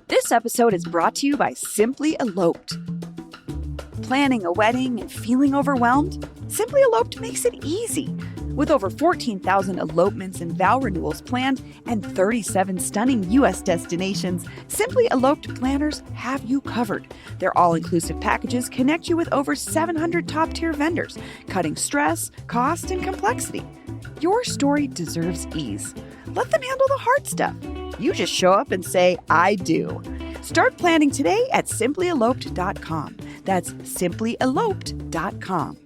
This episode is brought to you by Simply Eloped. Planning a wedding and feeling overwhelmed? Simply Eloped makes it easy. With over 14,000 elopements and vow renewals planned and 37 stunning U.S. destinations, Simply Eloped planners have you covered. Their all-inclusive packages connect you with over 700 top-tier vendors, cutting stress, cost, and complexity. Your story deserves ease. Let them handle the hard stuff. You just show up and say, I do. Start planning today at simplyeloped.com. That's simplyeloped.com.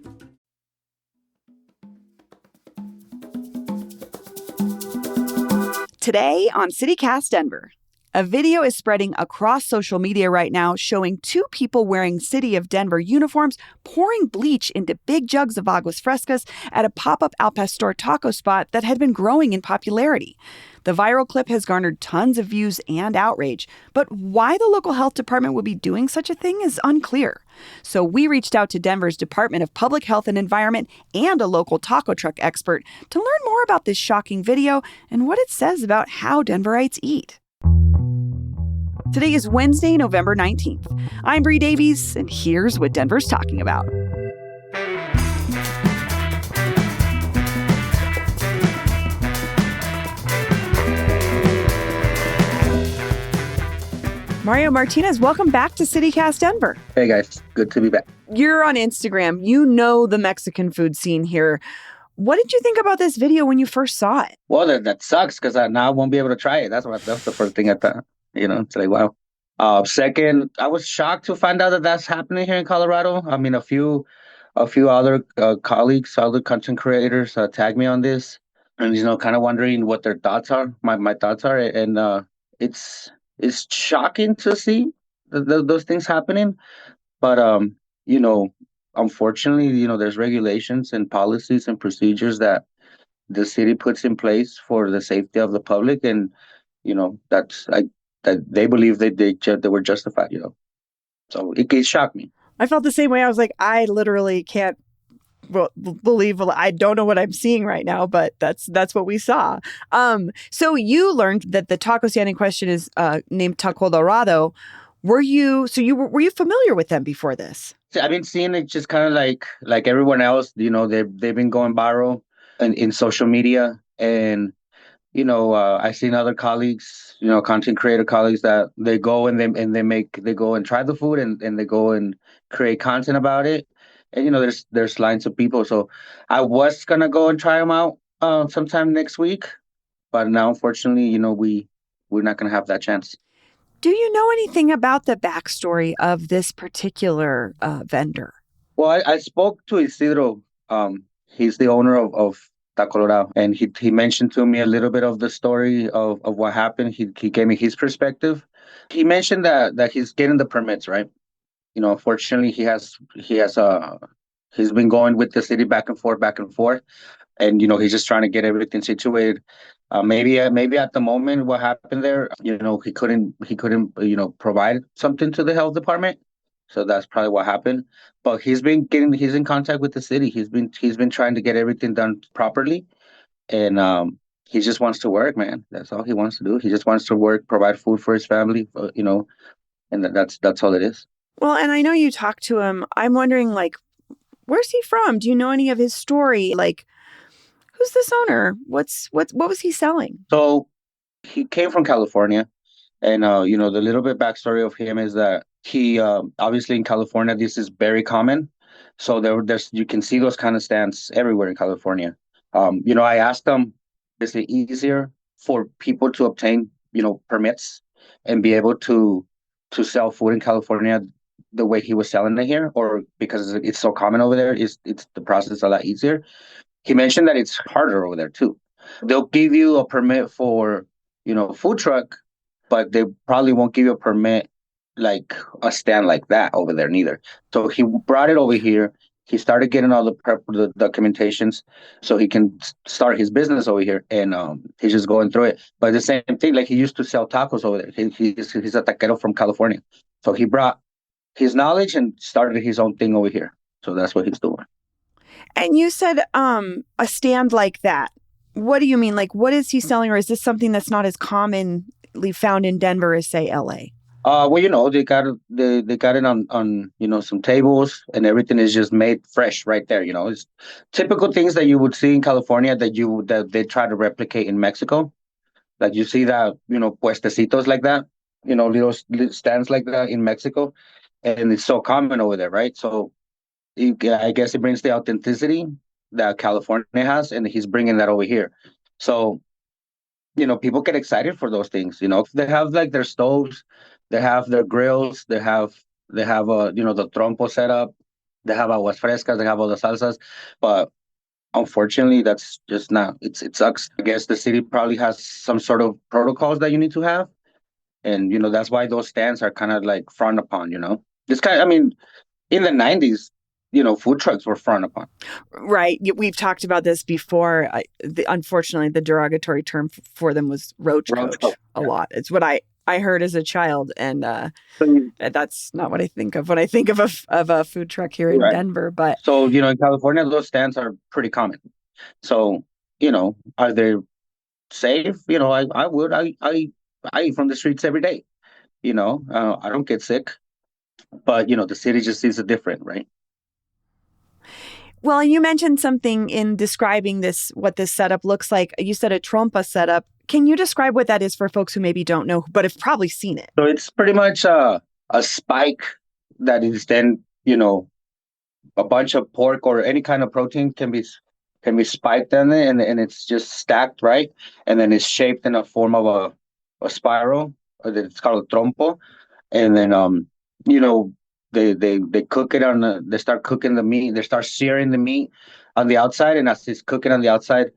Today on CityCast Denver, a video is spreading across social media right now showing two people wearing City of Denver uniforms pouring bleach into big jugs of aguas frescas at a pop-up al pastor taco spot that had been growing in popularity. The viral clip has garnered tons of views and outrage, but why the local health department would be doing such a thing is unclear. So we reached out to Denver's Department of Public Health and Environment and a local taco truck expert to learn more about this shocking video and what it says about how Denverites eat. Today is Wednesday, November 19th. I'm Bree Davies, and here's what Denver's talking about. Mario Martinez, welcome back to CityCast Denver. Hey guys, good to be back. You're on Instagram. You know the Mexican food scene here. What did you think about this video when you first saw it? Well, that sucks because now I won't be able to try it. That's the first thing I thought. It's like, wow. Second, I was shocked to find out that that's happening here in Colorado. I mean, a few other colleagues, other content creators tagged me on this, and kind of wondering what their thoughts are. My thoughts are, and it's shocking to see those things happening, but unfortunately, there's regulations and policies and procedures that the city puts in place for the safety of the public, and that they believe that they were justified. So it shocked me. I felt the same way. I was like, I literally can't believe. I don't know what I'm seeing right now, but that's what we saw. So you learned that the taco stand in question is named Taco Dorado. Were you familiar with them before this? I've been seeing it just kind of like everyone else. They've been going viral in social media, and I've seen other colleagues, content creator colleagues, that they go and they go and try the food and they go and create content about it. And there's lines of people. So I was gonna go and try them out sometime next week, but now unfortunately, we're not gonna have that chance. Do you know anything about the backstory of this particular vendor? Well, I spoke to Isidro. He's the owner of Taco Dorado, and he mentioned to me a little bit of the story of what happened. He gave me his perspective. He mentioned that he's getting the permits, right? Unfortunately, he's been going with the city back and forth, and he's just trying to get everything situated. Maybe at the moment, what happened there, he couldn't provide something to the health department, so that's probably what happened. But he's in contact with the city. He's been trying to get everything done properly, and he just wants to work, man. That's all he wants to do. He just wants to work, provide food for his family, and that's all it is. Well, and I know you talked to him. I'm wondering, where's he from? Do you know any of his story? Who's this owner? What was he selling? So he came from California, and the little bit backstory of him is that he obviously in California this is very common. So there's you can see those kind of stands everywhere in California. I asked him, is it easier for people to obtain permits and be able to sell food in California the way he was selling it here, or because it's so common over there, it's the process a lot easier? He mentioned that it's harder over there too. They'll give you a permit for, food truck, but they probably won't give you a permit like a stand like that over there neither. So he brought it over here. He started getting all the documentations so he can start his business over here, and he's just going through it. But the same thing, like he used to sell tacos over there. He's a taquero from California. So he brought his knowledge and started his own thing over here. So that's what he's doing. And you said a stand like that. What do you mean? What is he selling? Or is this something that's not as commonly found in Denver as, say, LA? Well, they got it on some tables, and everything is just made fresh right there. It's typical things that you would see in California that they try to replicate in Mexico. Like you see that puestecitos like that, little stands like that in Mexico, and it's so common over there, right? So I guess it brings the authenticity that California has, and he's bringing that over here. So people get excited for those things. They have like their stoves, they have their grills, they have the trompo set up, they have aguas frescas, they have all the salsas, but unfortunately, that's just not. It sucks. I guess the city probably has some sort of protocols that you need to have, and that's why those stands are kind of like frowned upon. This kind. I mean, in the '90s, food trucks were frowned upon. Right. We've talked about this before. Unfortunately, the derogatory term for them was roach Roach coach a yeah. lot. It's what I heard as a child. And So, that's not what I think of when I think of a food truck here in right. Denver. But So in California, those stands are pretty common. So are they safe? I eat from the streets every day. I don't get sick, but the city just sees it different, right? well, you mentioned something in describing what this setup looks like. You said a trompa setup. Can you describe what that is for folks who maybe don't know, but have probably seen it? So it's pretty much a spike that is then, a bunch of pork or any kind of protein can be spiked in it, and it's just stacked, right? And then it's shaped in a form of a spiral. It's called a trompo. And then you know, they cook it they start cooking the meat, they start searing the meat on the outside, and as it's cooking on the outside,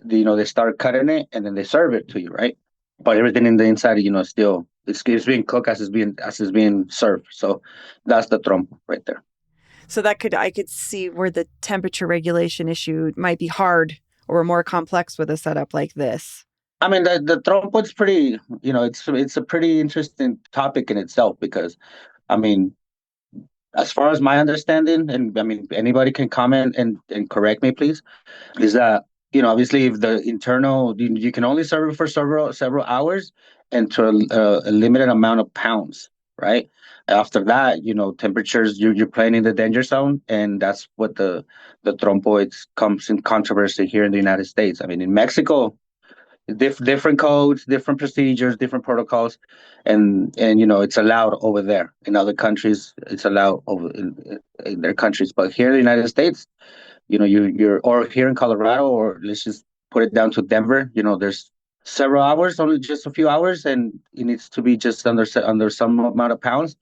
they start cutting it and then they serve it to you, right? But everything in the inside, still it's being cooked as it's being served. So that's the trompo right there. So I could see where the temperature regulation issue might be hard or more complex with a setup like this. I mean, the trompo is pretty, it's a pretty interesting topic in itself because, I mean, as far as my understanding, and I mean, anybody can comment and correct me, please, is that, obviously, if the internal, you can only serve it for several hours and to a limited amount of pounds, right? After that, temperatures, you're playing in the danger zone, and that's what the trompo comes in controversy here in the United States. I mean, in Mexico, different codes, different procedures, different protocols, and it's allowed over there. In other countries, it's allowed over in their countries, but here in the United States, you're or here in Colorado, or let's just put it down to Denver. There's several hours, only just a few hours, and it needs to be just under some amount of pounds.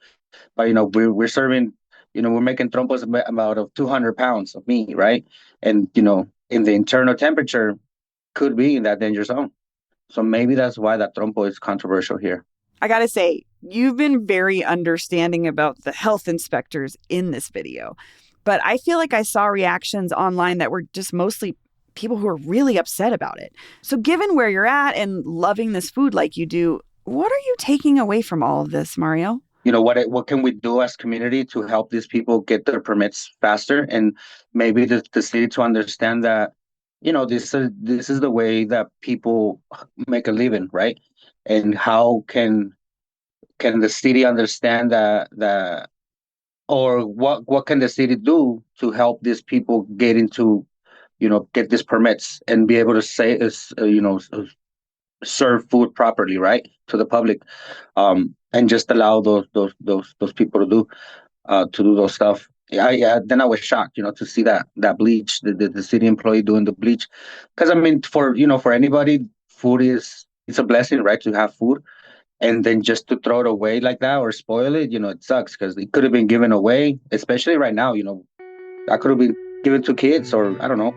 But we're serving, we're making trompos about of 200 pounds of meat, right? And in the internal temperature could be in that danger zone. So maybe that's why that trompo is controversial here. I gotta say, you've been very understanding about the health inspectors in this video, but I feel like I saw reactions online that were just mostly people who are really upset about it. So given where you're at and loving this food like you do, what are you taking away from all of this, Mario? What can we do as community to help these people get their permits faster, and maybe the city to understand that this is the way that people make a living, right? And how can the city understand that, or what can the city do to help these people get these permits and be able to say serve food properly, right, to the public, and just allow those people to do those stuff. Yeah, then I was shocked, to see that bleach, the city employee doing the bleach, because I mean, for anybody, food it's a blessing, right, to have food, and then just to throw it away like that or spoil it, it sucks because it could have been given away, especially right now. I could have been given to kids, or I don't know,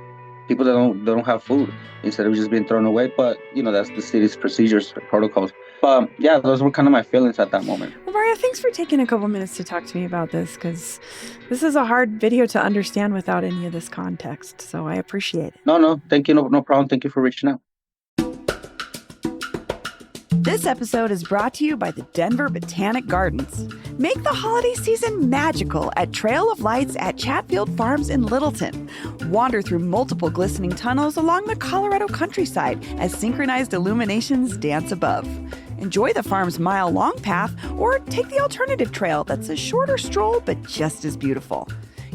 people that don't have food, instead of just being thrown away. But that's the city's procedures, protocols. But yeah, those were kind of my feelings at that moment. Well, Mario, thanks for taking a couple minutes to talk to me about this, because this is a hard video to understand without any of this context. So I appreciate it. No, thank you. No problem. Thank you for reaching out. This episode is brought to you by the Denver Botanic Gardens. Make the holiday season magical at Trail of Lights at Chatfield Farms in Littleton. Wander through multiple glistening tunnels along the Colorado countryside as synchronized illuminations dance above. Enjoy the farm's mile-long path or take the alternative trail that's a shorter stroll but just as beautiful.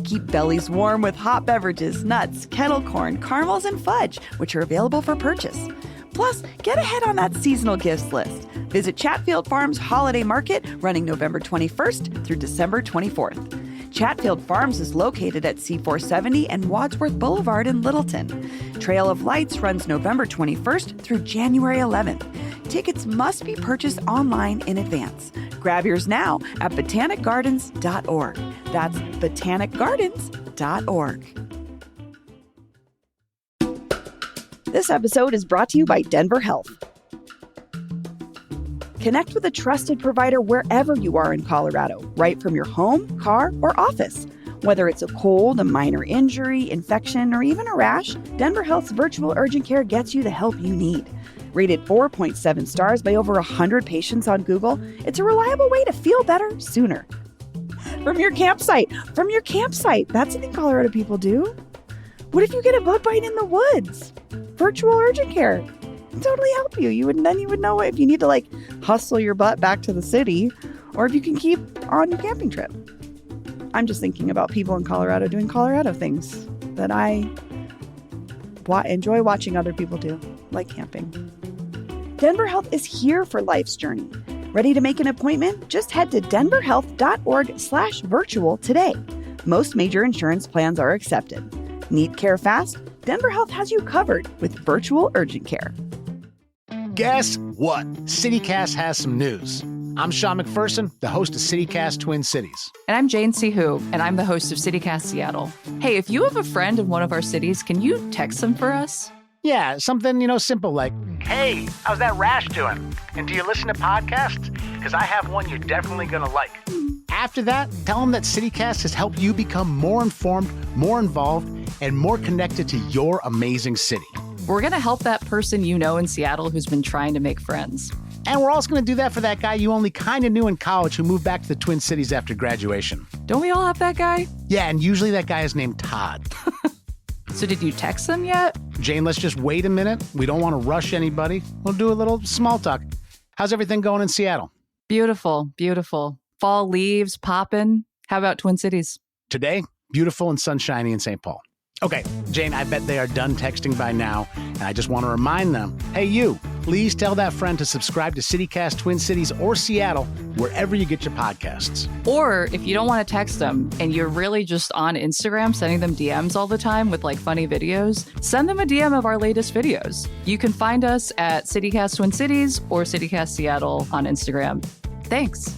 Keep bellies warm with hot beverages, nuts, kettle corn, caramels, and fudge, which are available for purchase. Plus, get ahead on that seasonal gifts list. Visit Chatfield Farms Holiday Market running November 21st through December 24th. Chatfield Farms is located at C470 and Wadsworth Boulevard in Littleton. Trail of Lights runs November 21st through January 11th. Tickets must be purchased online in advance. Grab yours now at botanicgardens.org. That's botanicgardens.org. This episode is brought to you by Denver Health. Connect with a trusted provider wherever you are in Colorado, right from your home, car, or office. Whether it's a cold, a minor injury, infection, or even a rash, Denver Health's virtual urgent care gets you the help you need. Rated 4.7 stars by over 100 patients on Google, it's a reliable way to feel better sooner. From your campsite. That's something Colorado people do. What if you get a bug bite in the woods? Virtual urgent care. Totally help you. You would know if you need to hustle your butt back to the city or if you can keep on your camping trip. I'm just thinking about people in Colorado doing Colorado things that I enjoy watching other people do, like camping. Denver Health is here for life's journey. Ready to make an appointment? Just head to denverhealth.org/virtual today. Most major insurance plans are accepted. Need care fast? Denver Health has you covered with virtual urgent care. Guess what? CityCast has some news. I'm Sean McPherson, the host of CityCast Twin Cities. And I'm Jane Sihu, and I'm the host of CityCast Seattle. Hey, if you have a friend in one of our cities, can you text them for us? Yeah, something, simple like, hey, how's that rash doing? And do you listen to podcasts? Because I have one you're definitely going to like. After that, tell them that CityCast has helped you become more informed, more involved, and more connected to your amazing city. We're going to help that person you know in Seattle who's been trying to make friends. And we're also going to do that for that guy you only kind of knew in college who moved back to the Twin Cities after graduation. Don't we all have that guy? Yeah, and usually that guy is named Todd. So did you text them yet? Jane, let's just wait a minute. We don't want to rush anybody. We'll do a little small talk. How's everything going in Seattle? Beautiful, beautiful. Fall leaves popping. How about Twin Cities? Today, beautiful and sunshiny in St. Paul. Okay, Jane, I bet they are done texting by now, and I just want to remind them, hey, you, please tell that friend to subscribe to CityCast Twin Cities or Seattle, wherever you get your podcasts. Or if you don't want to text them and you're really just on Instagram sending them DMs all the time with funny videos, send them a DM of our latest videos. You can find us at CityCast Twin Cities or CityCast Seattle on Instagram. Thanks.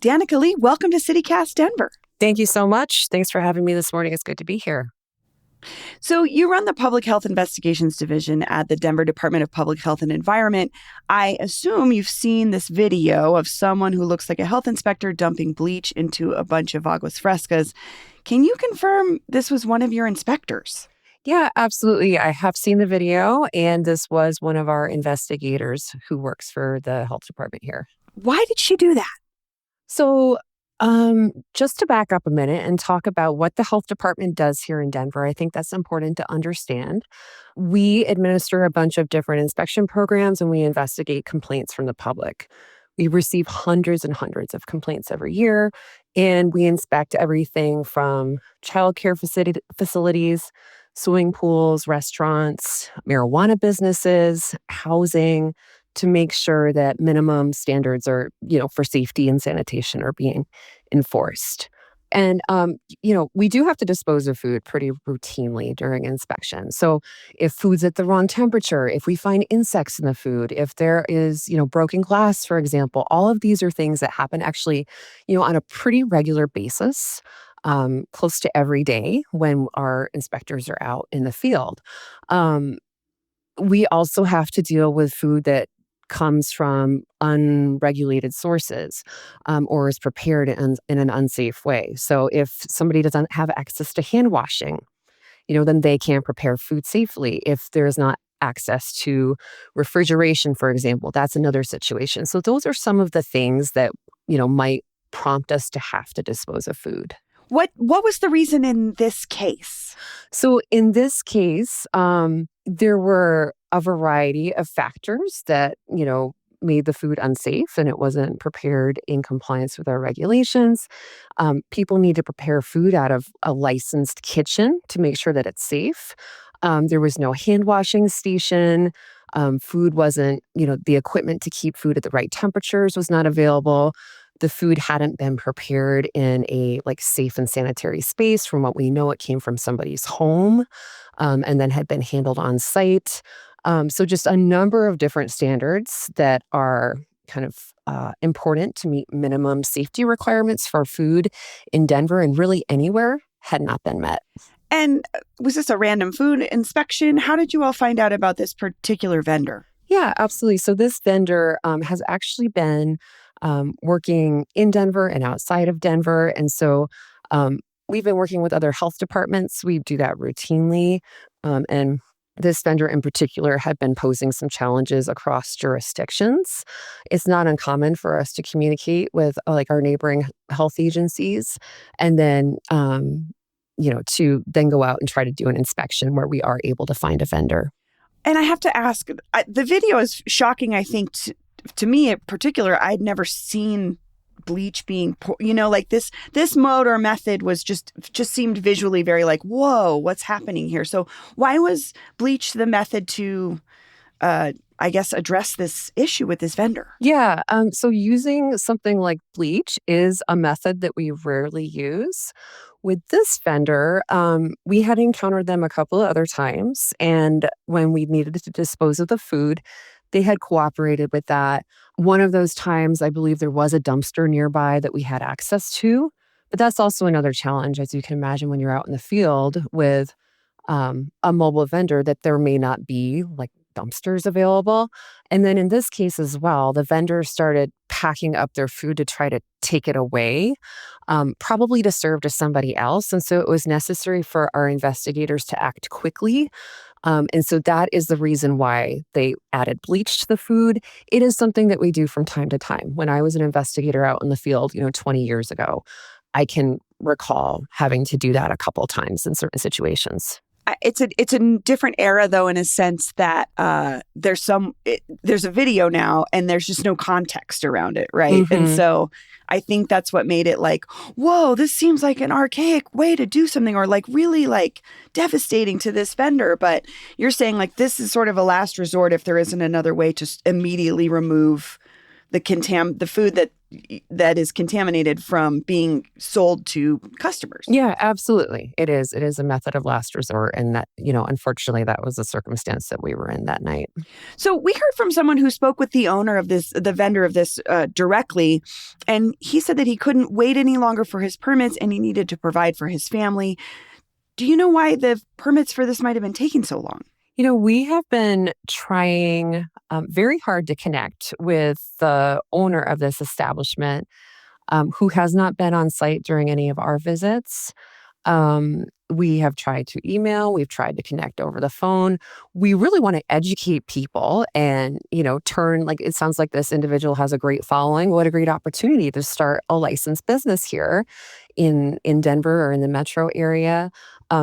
Danica Lee, welcome to CityCast Denver. Thank you so much. Thanks for having me this morning. It's good to be here. So you run the Public Health Investigations Division at the Denver Department of Public Health and Environment. I assume you've seen this video of someone who looks like a health inspector dumping bleach into a bunch of aguas frescas. Can you confirm this was one of your inspectors? Yeah, absolutely. I have seen the video, and this was one of our investigators who works for the health department here. Why did she do that? So just to back up a minute and talk about what the health department does here in Denver, I think that's important to understand. We administer a bunch of different inspection programs and we investigate complaints from the public. We receive hundreds and hundreds of complaints every year, and we inspect everything from childcare facilities, swimming pools, restaurants, marijuana businesses, housing, to make sure that minimum standards are, for safety and sanitation are being enforced. And, we do have to dispose of food pretty routinely during inspection. So if food's at the wrong temperature, if we find insects in the food, if there is, broken glass, for example, all of these are things that happen actually, on a pretty regular basis, close to every day when our inspectors are out in the field. We also have to deal with food that comes from unregulated sources or is prepared in an unsafe way. So if somebody doesn't have access to hand washing, then they can't prepare food safely. If there's not access to refrigeration, for example, that's another situation. So those are some of the things that, might prompt us to have to dispose of food. What was the reason in this case? So in this case, There were a variety of factors that, made the food unsafe and it wasn't prepared in compliance with our regulations. People need to prepare food out of a licensed kitchen to make sure that it's safe. There was no hand washing station. Food wasn't, the equipment to keep food at the right temperatures was not available. The food hadn't been prepared in a safe and sanitary space. From what we know, it came from somebody's home, and then had been handled on site. So just a number of different standards that are kind of important to meet minimum safety requirements for food in Denver and really anywhere had not been met. And was this a random food inspection? How did you all find out about this particular vendor? Yeah, absolutely. So this vendor has actually been working in Denver and outside of Denver. And so we've been working with other health departments. We do that routinely. And this vendor in particular had been posing some challenges across jurisdictions. It's not uncommon for us to communicate with our neighboring health agencies and then, to then go out and try to do an inspection where we are able to find a vendor. And I have to ask, the video is shocking, I think, to me in particular. I'd never seen bleach being, this mode or method was just seemed visually very whoa, what's happening here? So why was bleach the method to, address this issue with this vendor? Yeah. So using something like bleach is a method that we rarely use. With this vendor, we had encountered them a couple of other times. And when we needed to dispose of the food, they had cooperated with that. One of those times, I believe there was a dumpster nearby that we had access to. But that's also another challenge, as you can imagine, when you're out in the field with a mobile vendor, that there may not be dumpsters available. And then in this case as well, the vendor started packing up their food to try to take it away, probably to serve to somebody else. And so it was necessary for our investigators to act quickly. And so that is the reason why they added bleach to the food. It is something that we do from time to time. When I was an investigator out in the field, 20 years ago, I can recall having to do that a couple times in certain situations. It's a different era, though, in a sense that there's a video now and there's just no context around it, right? Mm-hmm. And so I think that's what made it whoa, this seems like an archaic way to do something, or really devastating to this vendor. But you're saying this is sort of a last resort if there isn't another way to immediately remove the food that is contaminated from being sold to customers. Yeah, absolutely. It is. It is a method of last resort. And that, unfortunately, that was the circumstance that we were in that night. So we heard from someone who spoke with the owner of the vendor of this directly. And he said that he couldn't wait any longer for his permits and he needed to provide for his family. Do you know why the permits for this might have been taking so long? We have been trying very hard to connect with the owner of this establishment, who has not been on site during any of our visits. We have tried to email, we've tried to connect over the phone. We really want to educate people and, it sounds like this individual has a great following. What a great opportunity to start a licensed business here in Denver or in the metro area.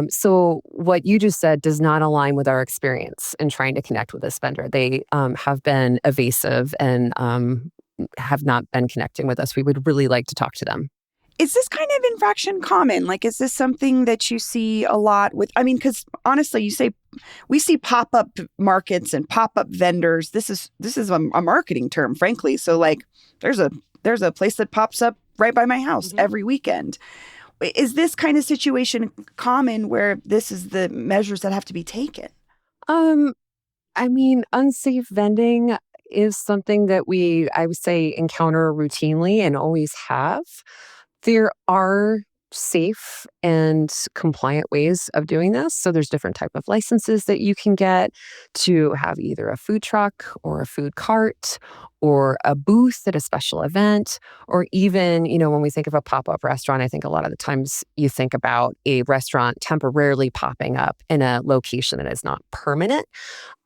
So what you just said does not align with our experience in trying to connect with this vendor. They have been evasive and have not been connecting with us. We would really like to talk to them. Is this kind of infraction common? Is this something that you see a lot with? I mean, because honestly, we see pop-up markets and pop-up vendors. This is a marketing term, frankly. So there's a place that pops up right by my house every weekend. Is this kind of situation common where this is the measures that have to be taken? Unsafe vending is something that I would say, encounter routinely and always have. There are safe and compliant ways of doing this. So there's different type of licenses that you can get to have either a food truck or a food cart or a booth at a special event, or even, when we think of a pop-up restaurant, I think a lot of the times you think about a restaurant temporarily popping up in a location that is not permanent.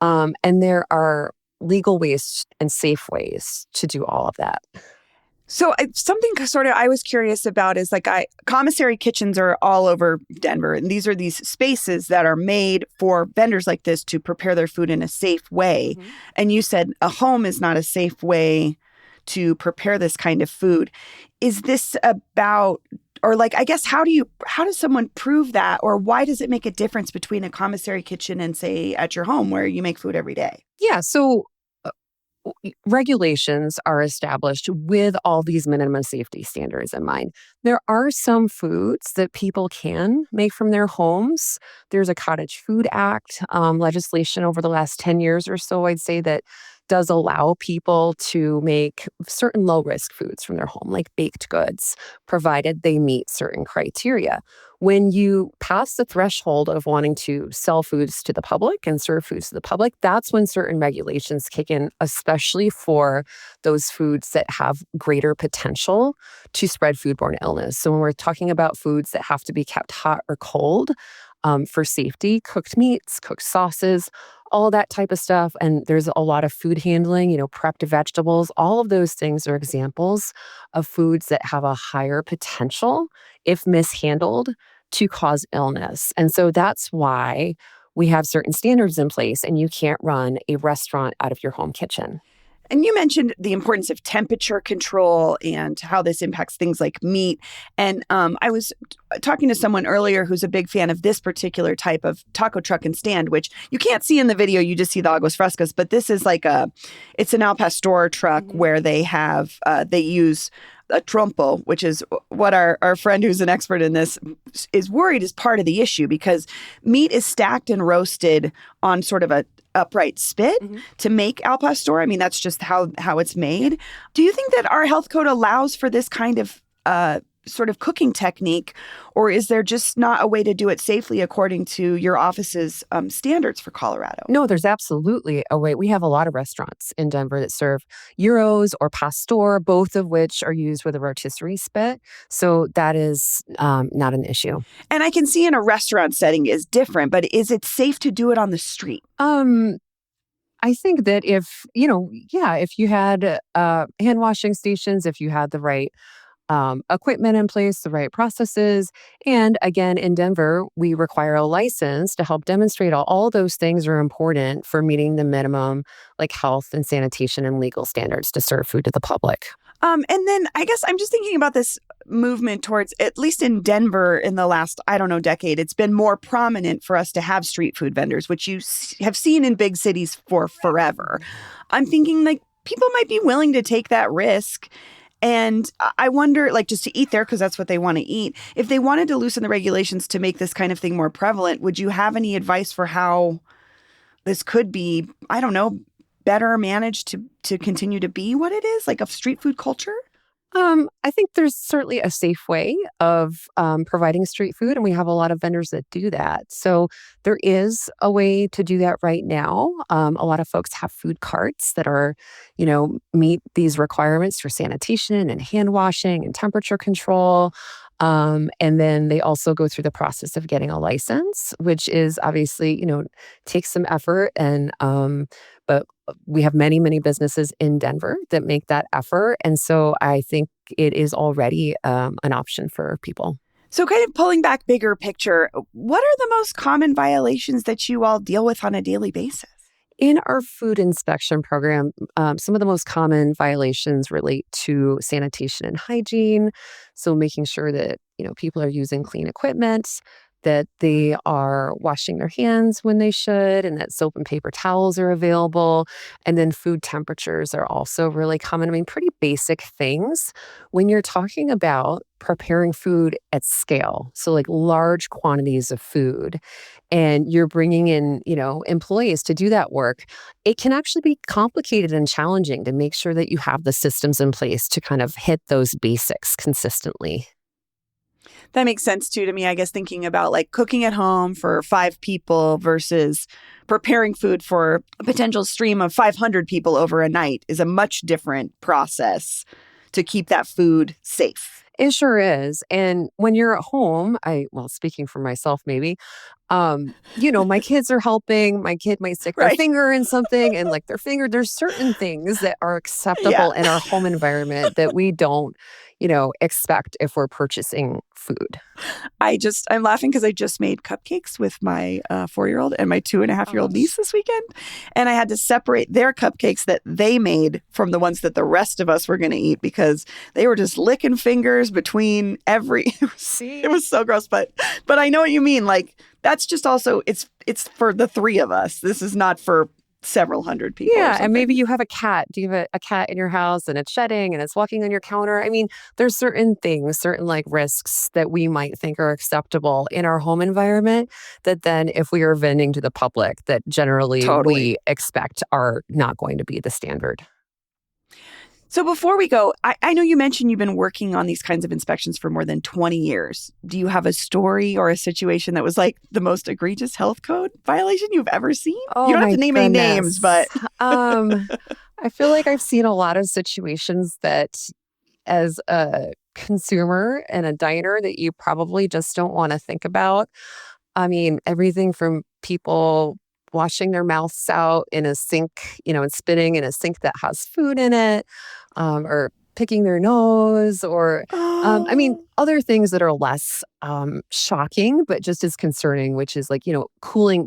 And there are legal ways and safe ways to do all of that. So something sort of I was curious about is like commissary kitchens are all over Denver, and these are these spaces that are made for vendors like this to prepare their food in a safe way. Mhm. And you said a home is not a safe way to prepare this kind of food. Is this about or like I guess how does someone prove that, or why does it make a difference between a commissary kitchen and say at your home where you make food every day? Yeah. So regulations are established with all these minimum safety standards in mind. There are some foods that people can make from their homes. There's a Cottage Food Act legislation over the last 10 years or so, I'd say, that does allow people to make certain low risk foods from their home, like baked goods, provided they meet certain criteria. When you pass the threshold of wanting to sell foods to the public and serve foods to the public, that's when certain regulations kick in, especially for those foods that have greater potential to spread foodborne illness. So when we're talking about foods that have to be kept hot or cold for safety, cooked meats, cooked sauces, all that type of stuff. And there's a lot of food handling, prepped vegetables. All of those things are examples of foods that have a higher potential, if mishandled, to cause illness. And so that's why we have certain standards in place, and you can't run a restaurant out of your home kitchen. And you mentioned the importance of temperature control and how this impacts things like meat. And I was talking to someone earlier who's a big fan of this particular type of taco truck and stand, which you can't see in the video. You just see the aguas frescas. But this is it's an al pastor truck where they use a trompo, which is what our friend who's an expert in this is worried is part of the issue, because meat is stacked and roasted on sort of a upright spit to make al pastor. I mean, that's just how it's made. Do you think that our health code allows for this kind of sort of cooking technique, or is there just not a way to do it safely according to your office's standards for Colorado? No, there's absolutely a way. We have a lot of restaurants in Denver that serve gyros or pastor, both of which are used with a rotisserie spit. So that is not an issue. And I can see in a restaurant setting is different, but is it safe to do it on the street? I think that if you had hand washing stations, if you had the right equipment in place, the right processes. And again, in Denver, we require a license to help demonstrate all those things are important for meeting the minimum like health and sanitation and legal standards to serve food to the public. And then I guess I'm just thinking about this movement towards, at least in Denver in the last, decade, it's been more prominent for us to have street food vendors, which you have seen in big cities for forever. I'm thinking like people might be willing to take that risk. And I wonder, like, just to eat there, because that's what they want to eat. If they wanted to loosen the regulations to make this kind of thing more prevalent, would you have any advice for how this could be, better managed to continue to be what it is, like a street food culture? I think there's certainly a safe way of providing street food, and we have a lot of vendors that do that. So there is a way to do that right now. A lot of folks have food carts that are, meet these requirements for sanitation and hand washing and temperature control. And then they also go through the process of getting a license, which is obviously, takes some effort. But we have many, many businesses in Denver that make that effort. And so I think it is already an option for people. So kind of pulling back bigger picture, what are the most common violations that you all deal with on a daily basis? In our food inspection program, some of the most common violations relate to sanitation and hygiene. So making sure that, people are using clean equipment, that they are washing their hands when they should, and that soap and paper towels are available. And then food temperatures are also really common. I mean, pretty basic things when you're talking about preparing food at scale. So like large quantities of food, and you're bringing in, employees to do that work. It can actually be complicated and challenging to make sure that you have the systems in place to kind of hit those basics consistently. That makes sense too to me, I guess, thinking about like cooking at home for 5 people versus preparing food for a potential stream of 500 people over a night is a much different process to keep that food safe. It sure is. And when you're at home, speaking for myself, maybe, My kids are helping. My kid might stick their Right. finger in something and like their finger. There's certain things that are acceptable in our home environment that we don't, expect if we're purchasing food. I'm laughing because I just made cupcakes with my 4-year-old and my 2.5-year-old niece this weekend. And I had to separate their cupcakes that they made from the ones that the rest of us were going to eat because they were just licking fingers between it was so gross. But I know what you mean. Like, that's just also, it's for the 3 of us. This is not for several hundred people. Yeah, and maybe you have a cat. Do you have a cat in your house and it's shedding and it's walking on your counter? I mean, there's certain things, certain like risks that we might think are acceptable in our home environment that then if we are vending to the public that generally we expect are not going to be the standard. So before we go, I know you mentioned you've been working on these kinds of inspections for more than 20 years. Do you have a story or a situation that was like the most egregious health code violation you've ever seen? Oh, you don't have my to name any goodness. names, but I feel like I've seen a lot of situations that as a consumer and a diner that you probably just don't want to think about. I mean, everything from people washing their mouths out in a sink, and spitting in a sink that has food in it, or picking their nose, or other things that are less shocking, but just as concerning, which is like,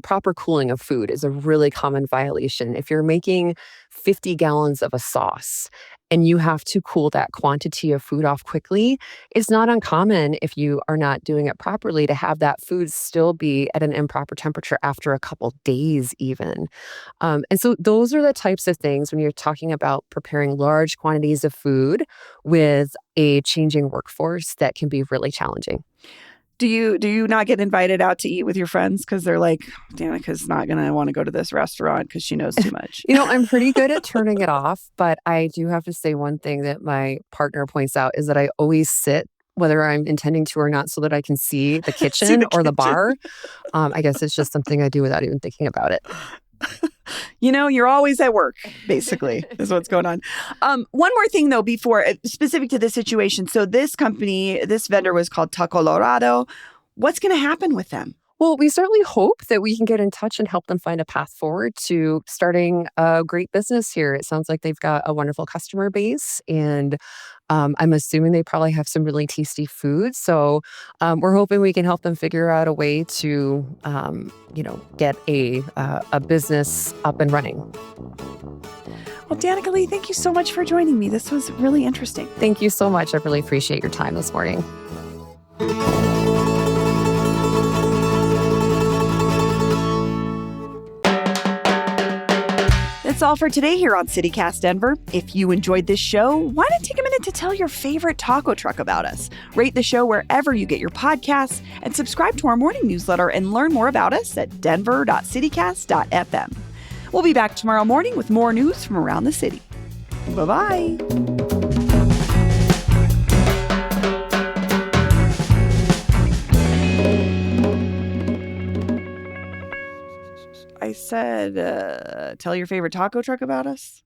proper cooling of food is a really common violation. If you're making 50 gallons of a sauce and you have to cool that quantity of food off quickly, it's not uncommon if you are not doing it properly to have that food still be at an improper temperature after a couple days even. And so those are the types of things when you're talking about preparing large quantities of food with a changing workforce that can be really challenging. do you not get invited out to eat with your friends because they're like, Danica's not going to want to go to this restaurant because she knows too much? I'm pretty good at turning it off, but I do have to say one thing that my partner points out is that I always sit whether I'm intending to or not so that I can see the kitchen or the bar. I guess it's just something I do without even thinking about it. You're always at work, basically, is what's going on. One more thing, though, before specific to this situation. So this vendor was called Ta Colorado. What's going to happen with them? Well, we certainly hope that we can get in touch and help them find a path forward to starting a great business here. It sounds like they've got a wonderful customer base, and I'm assuming they probably have some really tasty food. So we're hoping we can help them figure out a way to, get a business up and running. Well, Danica Lee, thank you so much for joining me. This was really interesting. Thank you so much. I really appreciate your time this morning. That's all for today here on CityCast Denver. If you enjoyed this show, why not take a minute to tell your favorite taco truck about us? Rate the show wherever you get your podcasts and subscribe to our morning newsletter and learn more about us at denver.citycast.fm. We'll be back tomorrow morning with more news from around the city. Bye-bye. I said, tell your favorite taco truck about us.